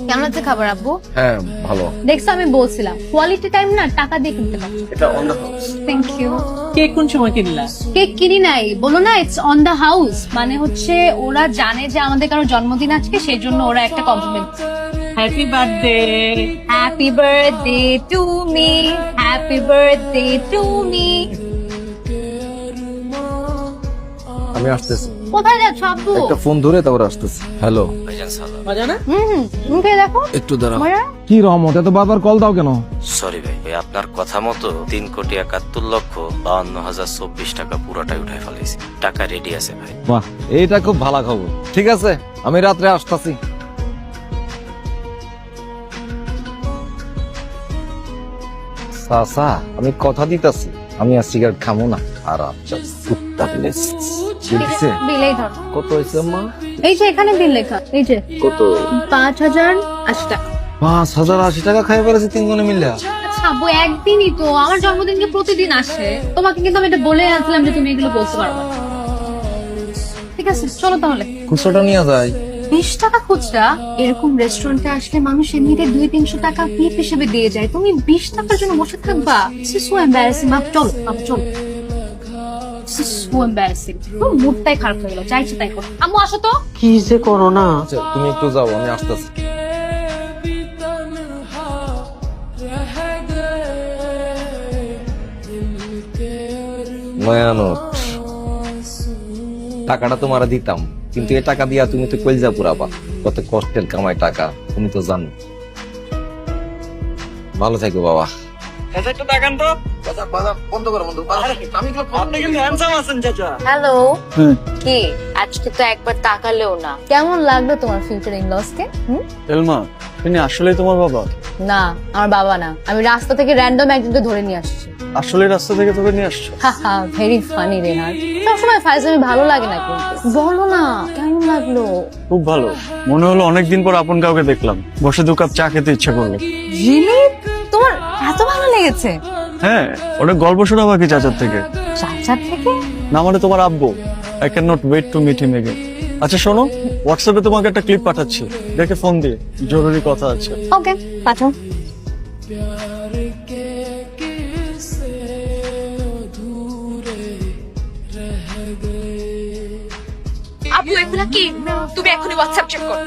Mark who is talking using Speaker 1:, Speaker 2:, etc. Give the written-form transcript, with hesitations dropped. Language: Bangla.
Speaker 1: কেমন আছে খাবার আব্বু?
Speaker 2: হ্যাঁ ভালো।
Speaker 1: দেখছো আমি বলছিলাম কোয়ালিটি টাইম না টাকা দিয়ে কিনতে পারছো।
Speaker 2: এটা on the house.
Speaker 1: Thank you.
Speaker 3: Cake কোন সময় কিনলা?
Speaker 1: কেক কিনি নাই, বলো না ইটস অন দ্য হাউস, মানে হচ্ছে ওরা জানে যে আমাদের কারো জন্মদিন আজকে, সেই জন্য ওরা একটা compliment.
Speaker 3: Happy birthday.
Speaker 1: Happy birthday to me, happy birthday to me.
Speaker 2: আমি আসতেছি।
Speaker 1: কোথায় যাচ্ছ আব্বু?
Speaker 2: একটা ফোন ধরে তারপর আসতেছি। হ্যালো।
Speaker 3: মজা না?
Speaker 1: মুখে দেখো।
Speaker 2: একটু দাঁড়াও।
Speaker 1: মজা?
Speaker 2: কি রহমত, এত বারবার কল দাও কেন?
Speaker 4: সরি ভাই, আপনার কথা মতো 3,71,52,024 টাকা পুরোটাই উঠাই ফেলাইছি। টাকা রেডি আছে ভাই।
Speaker 2: বাহ, এইটা খুব ভালো খবর। ঠিক আছে, আমি রাত্রে আসতেছি। চাচা, আমি কথা দিতেছি, আমি আর সিগারেট খামো না। আর আচ্ছা কুত্তা প্লেস বুঝছে
Speaker 1: বিলেই ধর।
Speaker 2: কত হয়েছে মা?
Speaker 1: এই যে এখানে বিল লেখা, এই যে
Speaker 2: কত?
Speaker 1: 5,080 টাকা।
Speaker 2: 5,080 টাকা খাই পেরেছি তিনজনে মিলে।
Speaker 1: আচ্ছা আব্বু, একদিনই তো, আমার জন্মদিনকে প্রতিদিন আসে। তোমাকে কিন্তু আমি এটা বলে আসলাম যে তুমি এগুলো বলতে পারবে না। ঠিক আছে চলো তাহলে।
Speaker 2: খুচরোটা নিয়ে যাই।
Speaker 1: 20 টাকা খুচরা? এরকম রেস্টুরেন্টে আসলে মানুষ এমনিতে 200-300 টাকা টিপ হিসেবে দিয়ে যায়, তুমি 20 টাকার জন্য বসে থাকবা? So embarrassing. চলো চলো, সো এম্বারাসিং। মুডটাই খারাপ হয়ে গেল, চাইছি তাই করো। আম্মু আসো তো।
Speaker 3: কি যে করো না।
Speaker 2: আচ্ছা, তুমি একটু যাও, আমি আসতেছি। মায়ানট, টাকাটা তোমার দিতাম, কিন্তু এই টাকা দিয়া তুমি তো কইলজা পুরাবা। কত কষ্টের কামাই টাকা, তুমি তো জানো। ভালো থাকো বাবা।
Speaker 3: একটু তাকান তো।
Speaker 2: বন্ধ করো বন্ধু।
Speaker 3: আপনি কিন্তু হ্যান্ডসাম আছেন চাচা।
Speaker 1: হ্যালো। কি আজকে তো একবার তাকালেও না। কেমন লাগলো তোমার ফিউচার ইন লস কে?
Speaker 5: এলমা, তিনি আসলে তোমার বাবা?
Speaker 1: না, আমার বাবা না, আমি রাস্তা থেকে র্যান্ডম একজনকে ধরে নিয়ে আসছি।
Speaker 5: আসলে রাস্তা থেকে তোকে নিয়ে আসছো?
Speaker 1: হাহা, ভেরি ফানি রেহান। সবসময় ফাইজলামি ভালো লাগে না, কিন্তু বলো না কেমন লাগলো?
Speaker 5: খুব ভালো। মনে হলো অনেকদিন পর আপন কাউকে দেখলাম। বসে 2 কাপ চা খেতে ইচ্ছে করলো।
Speaker 1: রিলি? তোমার এত ভালো লেগেছে?
Speaker 5: হ্যাঁ, অনেক গল্প শোনা বাকি চাচার থেকে।
Speaker 1: চাচা থেকে?
Speaker 5: না মানে তোমার আব্বু। I cannot wait to meet him again. আচ্ছা শোনো, হোয়াটসঅ্যাপে তোমাকে একটা ক্লিপ পাঠাচ্ছি, দেখে ফোন দিয়ে, জরুরি কথা আছে।
Speaker 1: ওকে পাঠাও।
Speaker 6: আপু এগুলা কি? তুমি এখনই হোয়াটসঅ্যাপ চেক করো।